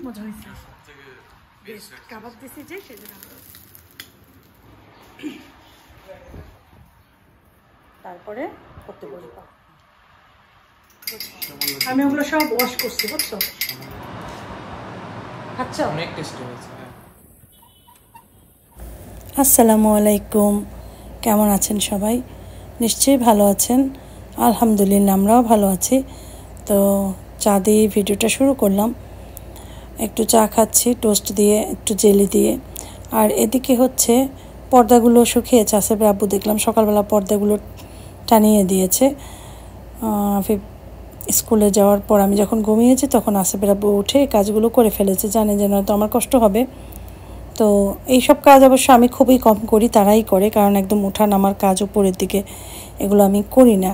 মজা হয়েছে বেশ কাবাব দিছি যে সেজন্য তারপরে করতে বলবো আমি ওগুলো সব ওয়াশ করছি বুঝছো আচ্ছা অনেক টেস্টি হয়েছে আসসালামু আলাইকুম কেমন আছেন সবাই নিশ্চয়ই ভালো আছেন আলহামদুলিল্লাহ আমরাও ভালো আছি তো চা দিয়ে ভিডিওটা শুরু করলাম একটু চা খাচ্ছি টোস্ট দিয়ে একটু জেলি দিয়ে আর এদিকে হচ্ছে পর্দাগুলো শুকিয়েছে আসেফের আব্বু দেখলাম সকালবেলা পর্দাগুলো টানিয়ে দিয়েছে স্কুলে যাওয়ার পর আমি যখন ঘুমিয়েছি তখন আসেফের আব্বু উঠে কাজগুলো করে ফেলেছে জানে যে নয়তো আমার কষ্ট হবে তো এইসব কাজ অবশ্য আমি খুবই কম করি তারাই করে কারণ একদম ওঠা নামার কাজ উপরের দিকে এগুলো আমি করি না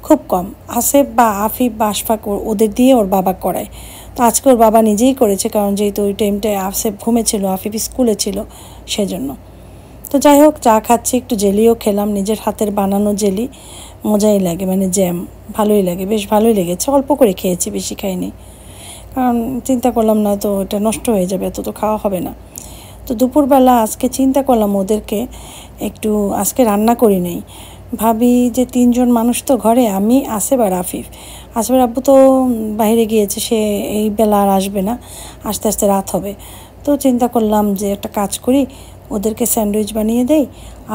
খুব কম আসেফ বা আফিফ বা আশফাক ওদের দিয়ে ওর বাবা করায় তো আজকে ওর বাবা নিজেই করেছে কারণ যেহেতু ওই টাইমটায় আসেফ ঘুমেছিল আফিফ স্কুলে ছিল সেজন্য তো যাই হোক চা খাচ্ছি একটু জেলিও খেলাম নিজের হাতের বানানো জেলি মজাই লাগে মানে জ্যাম ভালোই লাগে বেশ ভালোই লেগেছে অল্প করে খেয়েছি বেশি খাইনি কারণ চিন্তা করলাম না তো এটা নষ্ট হয়ে যাবে এত তো খাওয়া হবে না তো দুপুরবেলা আজকে চিন্তা করলাম ওদেরকে একটু আজকে রান্না করি নেই ভাবি যে 3 জন মানুষ তো ঘরে আমি আসেফ আর আফিফ আসেফের আব্বু তো বাইরে গিয়েছে সে এই বেলা আর আসবে না আস্তে আস্তে রাত হবে তো চিন্তা করলাম যে একটা কাজ করি ওদেরকে স্যান্ডউইচ বানিয়ে দেই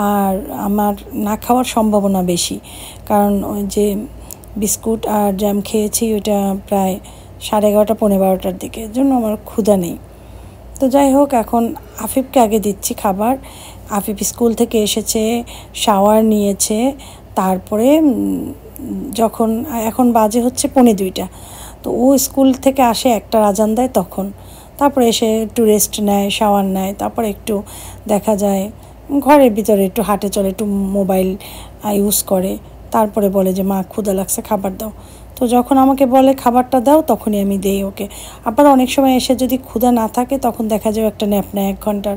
আর আমার না খাওয়ার সম্ভাবনা বেশি কারণ ওই যে বিস্কুট আর জ্যাম খেয়েছি ওইটা প্রায় 11:30 পৌনে 12টার দিকে এর জন্য আমার ক্ষুধা নেই তো যাই হোক এখন আফিফকে আগে দিচ্ছি খাবার আফিফ স্কুল থেকে এসেছে শাওয়ার নিয়েছে তারপরে যখন এখন বাজে হচ্ছে 1:45 তো ও স্কুল থেকে আসে একটা আজান দেয় তখন তারপরে এসে একটু রেস্ট নেয় শাওয়ার নেয় তারপরে একটু দেখা যায় ঘরের ভিতরে একটু হাঁটে চলে একটু মোবাইল ইউজ করে তারপরে বলে যে মা ক্ষুধা লাগছে খাবার দাও তো যখন আমাকে বলে খাবারটা দাও তখনই আমি দেই ওকে আবার অনেক সময় এসে যদি ক্ষুধা না থাকে তখন দেখা যায় একটা ন্যাপ নেয় 1 ঘন্টার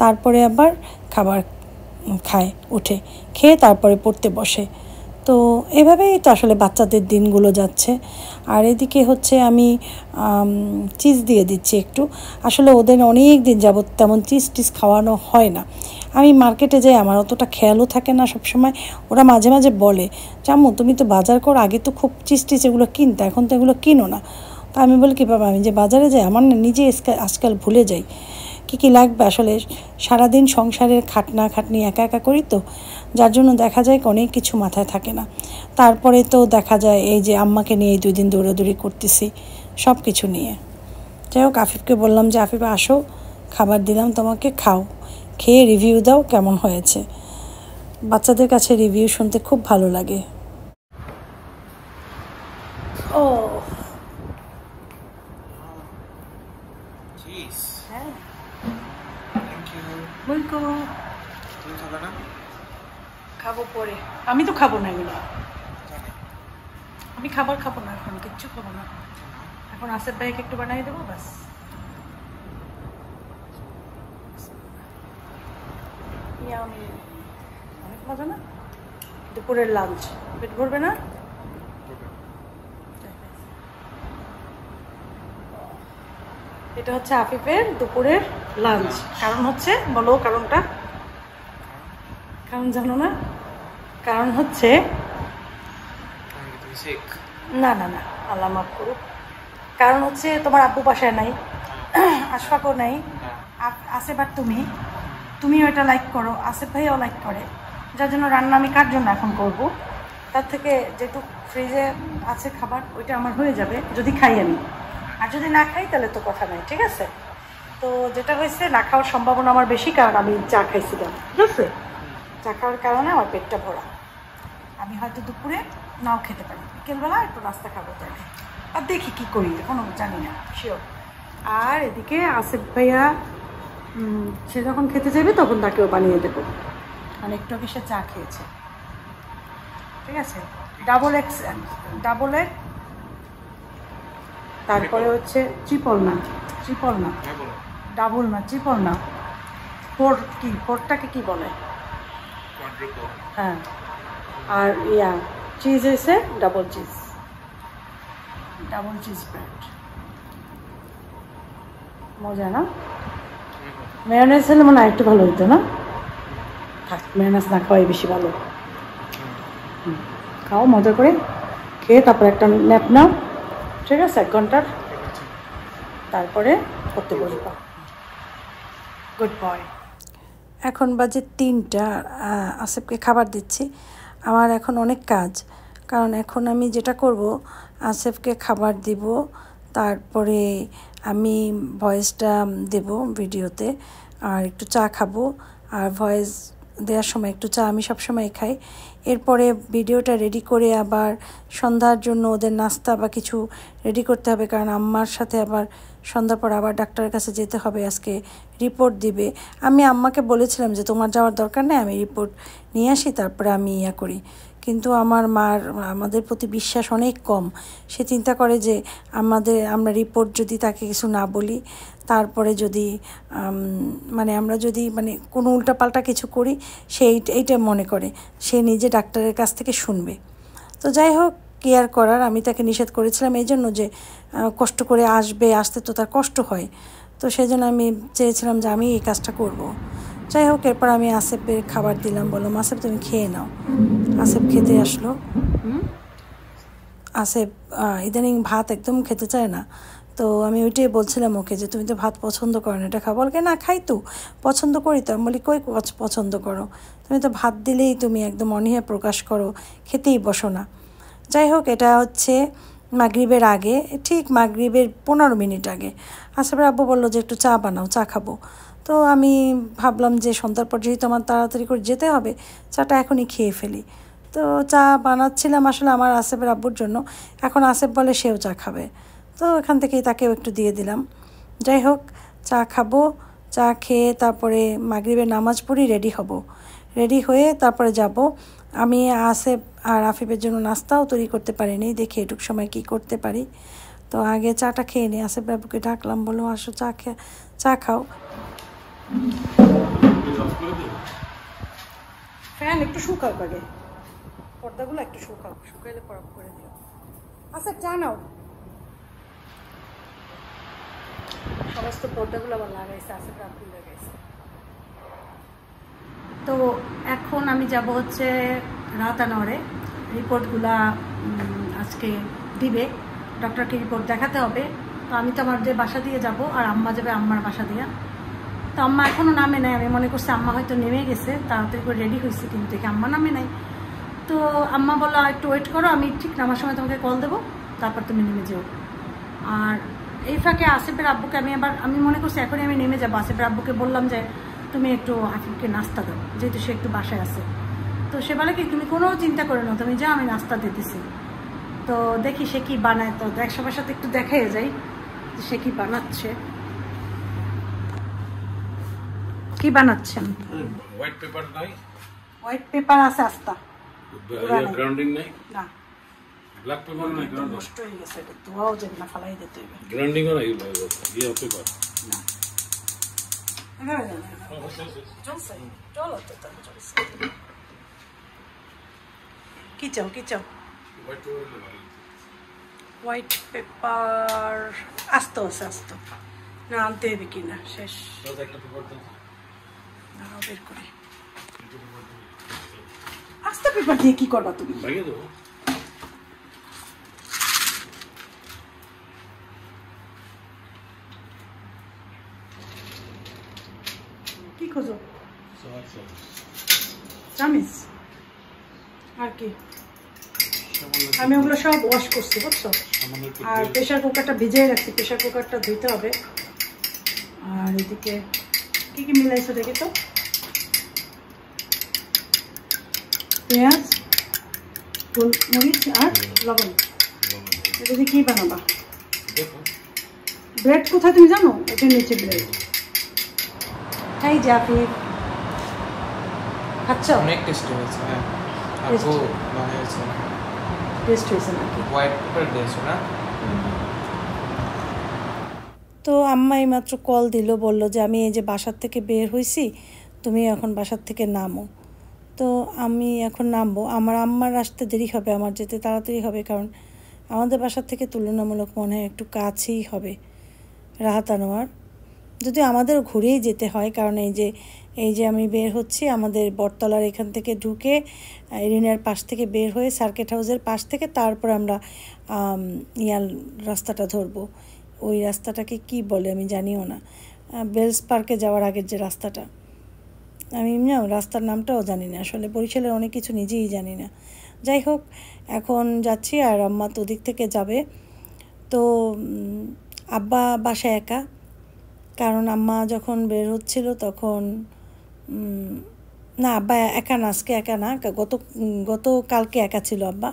তারপরে আবার খাবার খায় উঠে খেয়ে তারপরে পড়তে বসে তো এভাবেই তো আসলে বাচ্চাদের দিনগুলো যাচ্ছে আর এদিকে হচ্ছে আমি চিজ দিয়ে দিচ্ছি একটু আসলে ওদের অনেক দিন যাবত তেমন চিজ খাওয়ানো হয় না আমি মার্কেটে যাই আমার অতটা খেয়ালও থাকে না সবসময় ওরা মাঝে মাঝে বলে জাম্মু তুমি তো বাজার করো আগে তো খুব চিজ এগুলো কিনতে এখন তো এগুলো কিনো না তো আমি বলি কী বাবা আমি যে বাজারে যাই আমার না নিজে আজকাল ভুলে যাই কী লাগবে আসলে সারাদিন সংসারের খাটনি একা করি তো যার জন্য দেখা যায় অনেক কিছু মাথায় থাকে না তারপরে তো দেখা যায় এই যে আম্মাকে নিয়ে 2 দিন দৌড়াদৌড়ি করতেছি সব কিছু নিয়ে যাই হোক আফিফকে বললাম যে আফিফ আসো খাবার দিলাম তোমাকে খাও খেয়ে রিভিউ দাও কেমন হয়েছে বাচ্চাদের কাছে রিভিউ শুনতে খুব ভালো লাগে ও হ্যাঁ খাবো পরে আমি তো খাবো না এগুলো আমি খাবো না এখন কিচ্ছু খাবো না এখন আসেফ ভাইকে একটু বানিয়ে দেবো ব্যাস অনেক মজা না দুপুরের লাঞ্চ পেট ভরবে না এটা হচ্ছে আফিফের দুপুরের লাঞ্চ কারণ হচ্ছে বলো কারণটা কারণ জানো না কারণ হচ্ছে না আল্লাহ মাফ করুক কারণ হচ্ছে তোমার আব্বু বাসায় নাই আশফাকও নাই আসেফ আর তুমি ওইটা লাইক করো আসেফ ভাইও লাইক করে যার জন্য রান্না আমি কার জন্য এখন করব তার থেকে যেহেতু ফ্রিজে আছে খাবার ওইটা আমার হয়ে যাবে যদি খাই আমি আর যদি না খাই তাহলে তো কথা নাই ঠিক আছে তো যেটা হয়েছে না খাওয়ার সম্ভাবনা আমার বেশি কারণ আমি চা খাইছিলাম ঠিক আছে চা খাওয়ার কারণে আমার পেটটা ভরা আমি হয়তো দুপুরে নাও খেতে পারি বিকেলবেলা একটু নাস্তা খাবো তাই আর দেখি কী করি এখনও জানি না শিওর আর এদিকে আসিফ ভাইয়া সে যখন খেতে যাবে তখন তাকেও বানিয়ে দেবো মানে একটু আগে সে চা খেয়েছে ঠিক আছে ডাবল এগ তারপরে হচ্ছে ট্রিপল না ডাবল না ট্রিপল না ফোরটাকে কি বলে হ্যাঁ আর চিজ হয়েছে ডাবল চিজ ব্রেড মজা না? মেয়োনেজ হলে মনে হয় একটু ভালো হতো না? থাক, মেয়োনেজ না খাওয়াই বেশি ভালো। খাও মজা করে, খেয়ে তারপরে একটা ন্যাপ নাও, ঠিক আছে, 1 ঘন্টার, তারপরে করতে বসবা। Good boy. এখন বাজে 3টা, আসিফকে খাবার দিচ্ছি। আমার এখন অনেক কাজ, কারণ এখন আমি যেটা করব, আসিফকে খাবার দিব, তারপরে আমি ভয়েসটা দেব ভিডিওতে, আর একটু চা খাবো। আর ভয়েস দেওয়ার সময় একটু চা আমি সবসময় খাই। এরপরে ভিডিওটা রেডি করে আবার সন্ধ্যার জন্য ওদের নাস্তা বা কিছু রেডি করতে হবে, কারণ আম্মার সাথে আবার সন্ধ্যার পর আবার ডাক্তারের কাছে যেতে হবে, আজকে রিপোর্ট দিবে। আমি আম্মাকে বলেছিলাম যে তোমার যাওয়ার দরকার নেই, আমি রিপোর্ট নিয়ে আসি, তারপরে আমি করি। কিন্তু আমার মার আমাদের প্রতি বিশ্বাস অনেক কম। সে চিন্তা করে যে আমরা রিপোর্ট যদি তাকে কিছু না বলি, তারপরে যদি মানে আমরা যদি মানে কোনো উল্টাপাল্টা কিছু করি, সে এইটা মনে করে সে নিজে ডাক্তারের কাছ থেকে শুনবে। তো যাই হোক, কেয়ার করার আমি তাকে নিষেধ করেছিলাম এই জন্য যে কষ্ট করে আসতে তো তার কষ্ট হয়, তো সেই জন্য আমি চেয়েছিলাম যে আমি এই কাজটা করব। যাই হোক, এরপর আমি আসিফের খাবার দিলাম, বললাম আসিফ তুমি খেয়ে নাও। আসিফ খেতে আসলো। আসিফ ইদানিং ভাত একদম খেতে চায় না, তো আমি ওইটাই বলছিলাম ওকে যে তুমি তো ভাত পছন্দ করো না, এটা খাও। বলকে না খাই তো, পছন্দ করি তো। আমি বলি কই পছন্দ করো, তুমি তো ভাত দিলেই তুমি একদম অনীহা প্রকাশ করো, খেতেই বসো না। যাই হোক, এটা হচ্ছে মাগরিবের আগে, ঠিক মাগরিবের 15 মিনিট আগে আসিফের আব্বু বললো যে একটু চা বানাও, চা খাবো। তো আমি ভাবলাম যে সন্ধ্যার পর যেহেতু আমার তাড়াতাড়ি করে যেতে হবে, চাটা এখনই খেয়ে ফেলি। তো চা বানাচ্ছিলাম আসলে আমার আসিফের আব্বুর জন্য। এখন আসিফ বলে সেও চা খাবে, তো এখান থেকেই তাকেও একটু দিয়ে দিলাম। যাই হোক, চা খাবো, চা খেয়ে তারপরে মাগরিবের নামাজ পড়ি, রেডি হব। রেডি হয়ে তারপরে যাব। আমি আসিফ আর আফিফের জন্য নাস্তাও তৈরি করতে পারিনি, দেখি এটুক সময় কি করতে পারি। তো আগে চাটা খেয়ে নিই। আসিফ বাবুকে ডাকলাম, বলো আসো চা খাও। ফ্যান একটু শুকাও আগে, পর্দাগুলো একটু শুকাইলে পর করে দিও। আচ্ছা, চা নাও। সমস্ত পর্দাগুলো আবার লাগাইছে, আসিফ বাবু লাগাইছে। তো এখন আমি যাব হচ্ছে রাতানগরে, রিপোর্টগুলা আজকে দিবে, ডক্টরকে রিপোর্ট দেখাতে হবে। তো আমি তো আমার যে বাসা দিয়ে যাব, আর আম্মা যাবে আম্মার বাসা দিয়ে। তো আম্মা এখনও নামে নাই, আমি মনে করছি আম্মা হয়তো নেমে গেছে, তাড়াতাড়ি করে রেডি হয়েছে, কিন্তু আম্মা নামে নাই। তো আম্মা বললো একটু ওয়েট করো, আমি ঠিক নামার সময় তোমাকে কল দেবো, তারপর তুমি নেমে যেও। আর এই ফাঁকে আসিফের আব্বুকে আমি মনে করছি এখনই আমি নেমে যাবো। আসিফের আব্বুকে বললাম যে তুমি একটু আফিফকে নাস্তা দাও, যেহেতু সে একটু বাসায় আছে। তো সে বলে কি তুমি কোনো চিন্তা করো না, তুমি যাও, আমি নাস্তা দিতেছি। তো দেখি সে কি বানায়, তো সবার সাথে একটু দেখাই যাই সে কি বানাচ্ছে। কি বানাচ্ছেন? হোয়াইট পেপার নাই? হোয়াইট পেপার আছে, আস্তা গ্রাউন্ডিং নাই না, ব্ল্যাক পেপার নাই, নষ্ট হয়ে গেছে, এটা ধোয়াও যাবে না, ফালাই দিতে হবে। গ্রাউন্ডিং নাই ইয়ে পেপার না, চলছে, চলো তো তাহলে চলছে। কি চাও? White paper. হোয়াইট পেপার আস্ত আছে, আস্ত না আনতে হবে কিনা শেষ। একটা পেপার দাও, দাঁড়াও বের করি। আস্ত পেপার দিয়ে কি করবা তুমি? লাগিয়ে দেবো। কি খোঁজো? চামিচ আর কি? আমি ওগুলো সব ওয়াশ করছি, বুঝছো? আর প্রেশার কুকারটা ভিজিয়ে রাখছি, প্রেশার কুকারটা ধুইতে হবে। আর এদিকে কি কি মিলাইছো দেখি তো। পেঁয়াজ, গোলমরিচ আর লবণ। এটা দিয়ে কি বানাবা? ব্রেড কোথায় তুমি জানো? এটা নিচে ব্রেড। এই যে আপনি খাচ্ছ? অনেক টেস্টি হয়েছে। হ্যাঁ, আপু বানিয়েছে। টেস্ট হয়েছে নাকি? হোয়াইট পেপার দিয়েছো না? তো আম্মা এইমাত্র কল দিল, বলল যে আমি এই যে বাসার থেকে বের হয়েছি, তুমি এখন বাসার থেকে নামো। তো আমি এখন নামবো। আমার আম্মার আসতে দেরি হবে, আমার যেতে তাড়াতাড়ি হবে, কারণ আমাদের বাসার থেকে তুলনামূলক মনে হয় একটু কাছেই হবে রাহাত আনোয়ার। যদিও আমাদেরও ঘুরেই যেতে হয়, কারণ এই যে আমি বের হচ্ছি আমাদের বটতলার এখান থেকে ঢুকে এরিনার পাশ থেকে বের হয়ে সার্কিট হাউসের পাশ থেকে তারপর আমরা ইয়াল রাস্তাটা ধরবো। ওই রাস্তাটাকে কি বলে আমি জানিও না, বেলস পার্কে যাওয়ার আগের যে রাস্তাটা, আমি না রাস্তার নামটাও জানি না আসলে, বরিশালের অনেক কিছু নিজেই জানি না। যাই হোক, এখন যাচ্ছি আর আম্মা তো ওদিক থেকে যাবে। তো আব্বা বাসায় একা, কারণ আম্মা যখন বের হচ্ছিল তখন না, আব্বা একা না, আজকে একা না, গতকালকে একা ছিল আব্বা।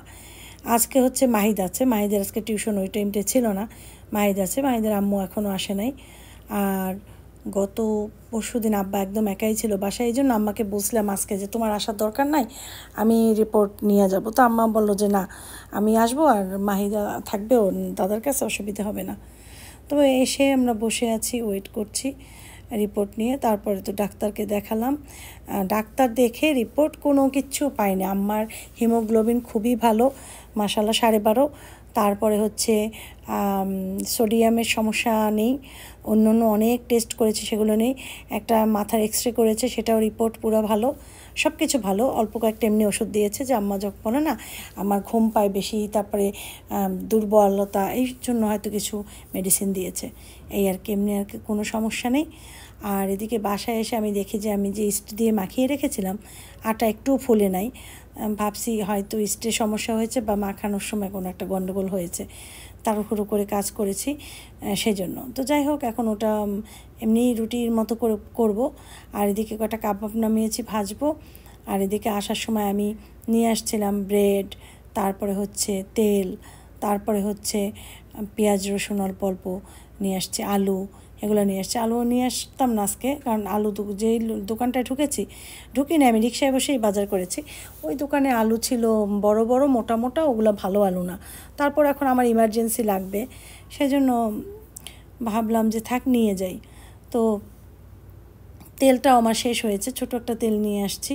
আজকে হচ্ছে মাহিদ আছে, মাহিদের আজকে টিউশন ওই টাইমটা ছিল না, মাহিদ আছে, মাহিদের আম্মু এখনও আসে নাই। আর গত পরশুদিন আব্বা একদম একাই ছিল বাসায়, এই জন্য আম্মাকে বলছিলাম আজকে যে তোমার আসার দরকার নাই, আমি রিপোর্ট নিয়ে যাব। তো আম্মা বললো যে না, আমি আসবো আর মাহিদা থাকবে ওর দাদার কাছে, অসুবিধা হবে না। তবে এসে আমরা বসে আছি, ওয়েট করছি রিপোর্ট নিয়ে। তারপরে তো ডাক্তারকে দেখালাম, ডাক্তার দেখে রিপোর্ট কোনো কিচ্ছু পাইনি। আম্মার হিমোগ্লোবিন খুবই ভালো, মাশাআল্লাহ 12.5। তারপরে হচ্ছে সোডিয়ামের সমস্যা নেই, অন্য অনেক টেস্ট করেছে সেগুলো নেই। একটা মাথার এক্সরে করেছে, সেটাও রিপোর্ট পুরো ভালো, সব কিছু ভালো। অল্প কয়েকটা এমনি ওষুধ দিয়েছে যে আম্মা যখন বলে না আমার ঘুম পায় বেশি, তারপরে দুর্বলতা, এই জন্য হয়তো কিছু মেডিসিন দিয়েছে, এই আর কি, এমনি আর কি কোনো সমস্যা নেই। আর এদিকে বাসায় এসে আমি দেখি যে আমি যে ইস্ট দিয়ে মাখিয়ে রেখেছিলাম আটা একটুও ফুলে নাই। ভাবছি হয়তো ইস্টের সমস্যা হয়েছে বা মাখানোর সময় কোনো একটা গন্ডগোল হয়েছে, তাড়াহুড়ো করে কাজ করেছি সেজন্য। তো যাই হোক, এখন ওটা এমনি রুটির মতো করে করব। আর এদিকে কটা কাবাব নামিয়েছি, ভাজবো। আর এদিকে আসার সময় আমি নিয়ে আসছিলাম ব্রেড, তারপরে হচ্ছে তেল, তারপরে হচ্ছে পেঁয়াজ রসুন অল্প অল্প নিয়ে আসছি, আলু, এগুলো নিয়ে আসছি। আলু নিয়ে আসতাম না আজকে, কারণ আলু যেই দোকানটায় ঢুকিনি, আমি রিক্সায় বসেই বাজার করেছি। ওই দোকানে আলু ছিল বড় বড় মোটা মোটা, ওগুলো ভালো আলু না। তারপর এখন আমার ইমার্জেন্সি লাগবে, সেজন্য ভাবলাম যে থাক নিয়ে যাই। তো তেলটাও আমার শেষ হয়েছে, ছোটো একটা তেল নিয়ে আসছি।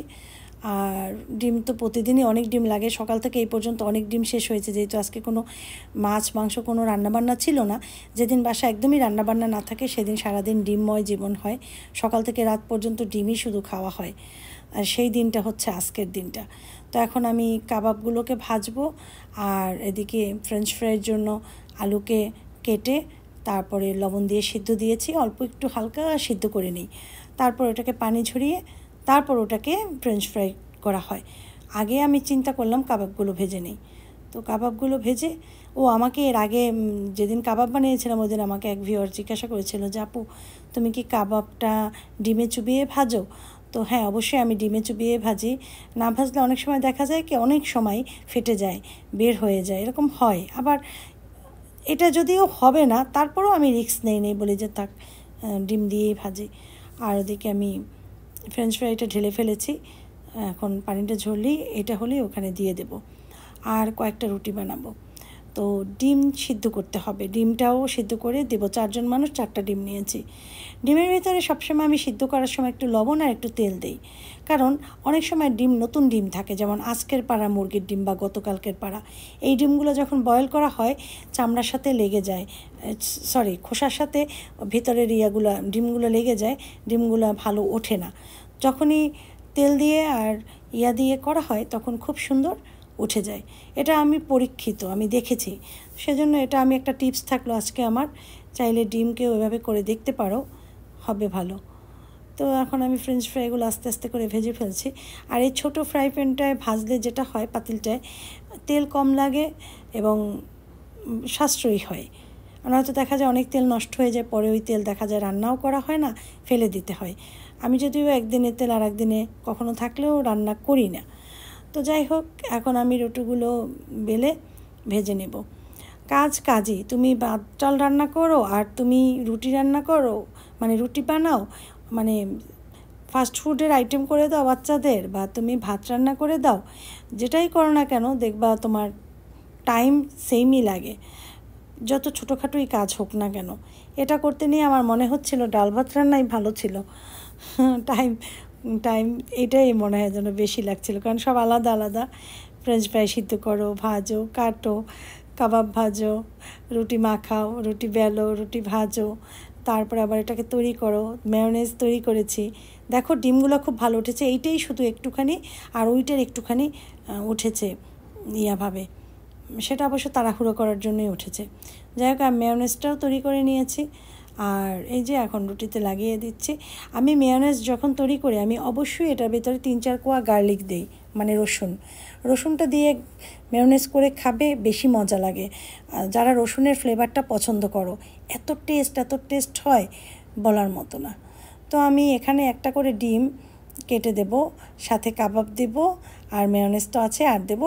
আর ডিম তো প্রতিদিনই অনেক ডিম লাগে, সকাল থেকে এই পর্যন্ত অনেক ডিম শেষ হয়েছে, যেহেতু আজকে কোনো মাছ মাংস কোনো রান্নাবান্না ছিল না। যেদিন বাসা একদমই রান্নাবান্না না থাকে সেদিন সারাদিন ডিমময় জীবন হয়, সকাল থেকে রাত পর্যন্ত ডিমই শুধু খাওয়া হয়। আর সেই দিনটা হচ্ছে আজকের দিনটা। তো এখন আমি কাবাবগুলোকে ভাজবো, আর এদিকে ফ্রেঞ্চ ফ্রাইয়ের জন্য আলুকে কেটে তারপরে লবণ দিয়ে সিদ্ধ দিয়েছি, অল্প একটু হালকা সিদ্ধ করে নিই, তারপর ওটাকে পানি ঝরিয়ে তারপর ওটাকে ফ্রেঞ্চ ফ্রাই করা হয়। আগে আমি চিন্তা করলাম কাবাবগুলো ভেজে নিই। তো কাবাবগুলো ভেজে, আমাকে এর আগে যেদিন কাবাব বানিয়েছিলাম ওই দিন আমাকে এক ভিউয়ার জিজ্ঞাসা করেছিল যে আপু তুমি কি কাবাবটা ডিমে চুবিয়ে ভাজো? তো হ্যাঁ, অবশ্যই আমি ডিমে চুবিয়ে ভাজি। না ভাজলে অনেক সময় দেখা যায় কি অনেক সময় ফেটে যায়, বের হয়ে যায়, এরকম হয়। আবার এটা যদিও হবে না, তারপরেও আমি রিস্ক নেই বলি যে থাক ডিম দিয়েই ভাজি। আর ওদিকে আমি ফ্রেঞ্চ ফ্রাইটা ঢেলে ফেলেছি, এখন পানিটা ঝরলেই এটা হলেই ওখানে দিয়ে দেব। আর কয়েকটা রুটি বানাবো। তো ডিম সিদ্ধ করতে হবে, ডিমটাও সিদ্ধ করে দেবো। 4 জন মানুষ 4টা ডিম নিয়েছি। ডিমের ভিতরে সবসময় আমি সিদ্ধ করার সময় একটু লবণ আর একটু তেল দিই, কারণ অনেক সময় ডিম নতুন ডিম থাকে, যেমন আজকের পাড়া মুরগির ডিম বা গতকালকের পাড়া, এই ডিমগুলো যখন বয়েল করা হয় চামড়ার সাথে লেগে যায়, খোসার সাথে ভিতরের ডিমগুলো লেগে যায়, ডিমগুলো ভালো ওঠে না। যখনই তেল দিয়ে আর দিয়ে করা হয় তখন খুব সুন্দর উঠে যায়। এটা আমি পরীক্ষিত, আমি দেখেছি, সেজন্য এটা আমি একটা টিপস থাকলো আজকে আমার, চাইলে ডিমকে ওইভাবে করে দেখতে পারো, হবে ভালো। তো এখন আমি ফ্রেঞ্চ ফ্রাইগুলো আস্তে আস্তে করে ভেজে ফেলছি। আর এই ছোটো ফ্রাই প্যানটায় ভাজলে যেটা হয়, পাতিলটায় তেল কম লাগে এবং সাশ্রয়ী হয়। নয়তো দেখা যায় অনেক তেল নষ্ট হয়ে যায়, পরে ওই তেল দেখা যায় রান্নাও করা হয় না, ফেলে দিতে হয়। আমি যদিও একদিনের তেল আর একদিনে কখনো থাকলেও রান্না করি না। তো যাই হোক, এখন আমি রুটিগুলো বেলে ভেজে নেব। কাজই, তুমি ভাত ডাল রান্না করো আর তুমি রুটি রান্না করো, মানে রুটি বানাও, মানে ফাস্ট ফুডের আইটেম করে দাও বাচ্চাদের, বা তুমি ভাত রান্না করে দাও, যেটাই করো না কেন দেখবা তোমার টাইম সেমই লাগে, যত ছোটোখাটোই কাজ হোক না কেন। এটা করতে নিয়ে আমার মনে হচ্ছিল ডাল ভাত রান্নাই ভালো ছিল, টাইম এটাই মনে হয় যেন বেশি লাগছিল, কারণ সব আলাদা আলাদা। ফ্রেঞ্চ ফ্রাই সিদ্ধ করো, ভাজো, কাটো, কাবাব ভাজো, রুটি মাখাও, রুটি বেলো, রুটি ভাজো, তারপরে আবার এটাকে তৈরি করো, মেয়োনেজ তৈরি করেছি। দেখো ডিমগুলো খুব ভালো উঠেছে, এইটাই শুধু একটুখানি আর ওইটার একটুখানি উঠেছে ইয়াভাবে, সেটা অবশ্য তাড়াহুড়ো করার জন্যই উঠেছে। যাই হোক আমি মেয়োনেজটাও তৈরি করে নিয়েছি। আর এই যে এখন রুটিতে লাগিয়ে দিচ্ছি। আমি মেয়োনেজ যখন তৈরি করি আমি অবশ্যই এটার ভিতরে 3-4 কোয়া গার্লিক দিই, মানে রসুনটা দিয়ে মেয়োনেজ করে খাবে বেশি মজা লাগে। যারা রসুনের ফ্লেভারটা পছন্দ করো, এত টেস্ট হয় বলার মতো না। তো আমি এখানে একটা করে ডিম কেটে দেব, সাথে কাবাব দেব, আর মেয়োনেজ তো আছে, আর দেব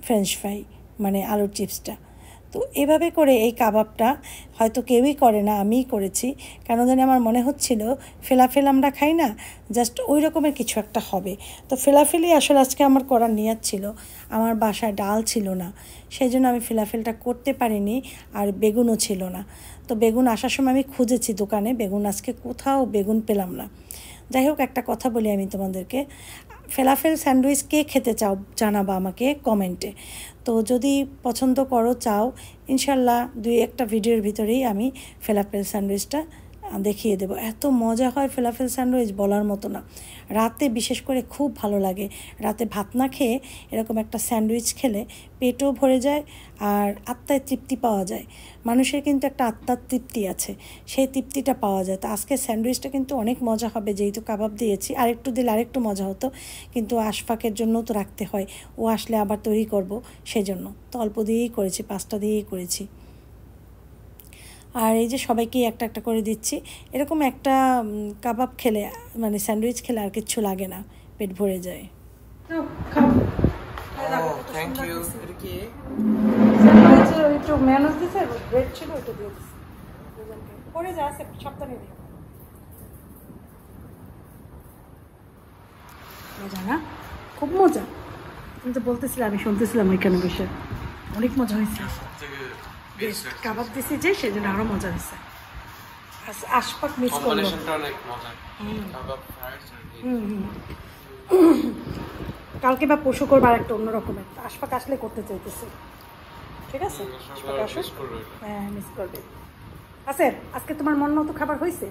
ফ্রেঞ্চ ফ্রাই মানে আলুর চিপসটা। তো এভাবে করে এই কাবাবটা হয়তো কেউই করে না, আমিই করেছি। কেন জানি আমার মনে হচ্ছিল ফেলাফেল আমরা খাই না, জাস্ট ওই রকমের কিছু একটা হবে। তো ফেলাফেলই আসলে আজকে আমার করার নিয়ত ছিল। আমার বাসায় ডাল ছিল না, সেই জন্য আমি ফেলাফেলটা করতে পারিনি, আর বেগুনও ছিল না। তো বেগুন আসার সময় আমি খুঁজেছি দোকানে, বেগুন আজকে কোথাও বেগুন পেলাম না। যাই হোক একটা কথা বলি আমি তোমাদেরকে, ফেলাফেল স্যান্ডউইচ কে খেতে চাও জানাবা আমাকে কমেন্টে। তো যদি পছন্দ করো চাও, ইনশাল্লাহ 2-1টা ভিডিওর ভিতরেই আমি ফেলাফেল স্যান্ডউইচটা দেখিয়ে দেবো। এত মজা হয় ফেলাফেল স্যান্ডউইচ বলার মতো না। রাতে বিশেষ করে খুব ভালো লাগে, রাতে ভাত না খেয়ে এরকম একটা স্যান্ডউইচ খেলে পেটও ভরে যায় আর আত্মায় তৃপ্তি পাওয়া যায়। মানুষের কিন্তু একটা আত্মার তৃপ্তি আছে, সেই তৃপ্তিটা পাওয়া যায়। তো আজকে স্যান্ডউইচটা কিন্তু অনেক মজা হবে, যেহেতু কাবাব দিয়েছি। আরেকটু দিলে আরেকটু মজা হতো, কিন্তু আশফাকের জন্য তো রাখতে হয়, ও আসলে আবার তৈরি করব, সেজন্য তো অল্প দিয়েই করেছি, 5টা দিয়েই করেছি। আর এই যে সবাইকেই একটা একটা করে দিচ্ছি। এরকম একটা কাবাব খেলে মানে স্যান্ডউইচ খেলে আর কিচ্ছু লাগে না, পেট ভরে যায়। Thank you. এটা কি? স্যান্ডউইচে একটু মেয়োনেজ দিছে, ব্রেড ছিল ওটা দিয়ে দিছে। পরে যা আছে সপ্তাহে দিই। মজা না? খুব মজা। তুমি তো বলতেছিলে, আমি শুনতেছিলাম ওইখানে বসে, অনেক মজা হয়েছে। কাবাব দিছি যে সেজন্য আরো মজা হয়েছে। আশপাক মিস করলো। কম্বিনেশনটা অনেক মজা। কাবাব ফ্রাইস আর কালকে বা পরশু করবো আর একটা অন্য রকমের। আশপাক আসলে করতে চাইতেছি, ঠিক আছে? হ্যাঁ মিস করবে। আচ্ছা আজকে তোমার মন মতো খাবার হয়েছে?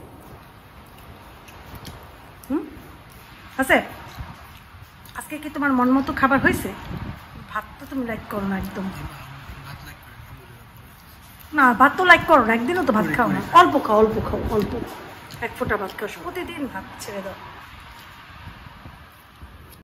আচ্ছা আজকে কি তোমার মন মতো খাবার হয়েছে? ভাত তো তুমি লাইক করো না একদম। না ভাত তো লাইক করো না, একদিনও তো ভাত খাও না। অল্প খাও, অল্প 1 ফোঁটা ভাত খাও, প্রতিদিন ভাত ছেড়ে দাও।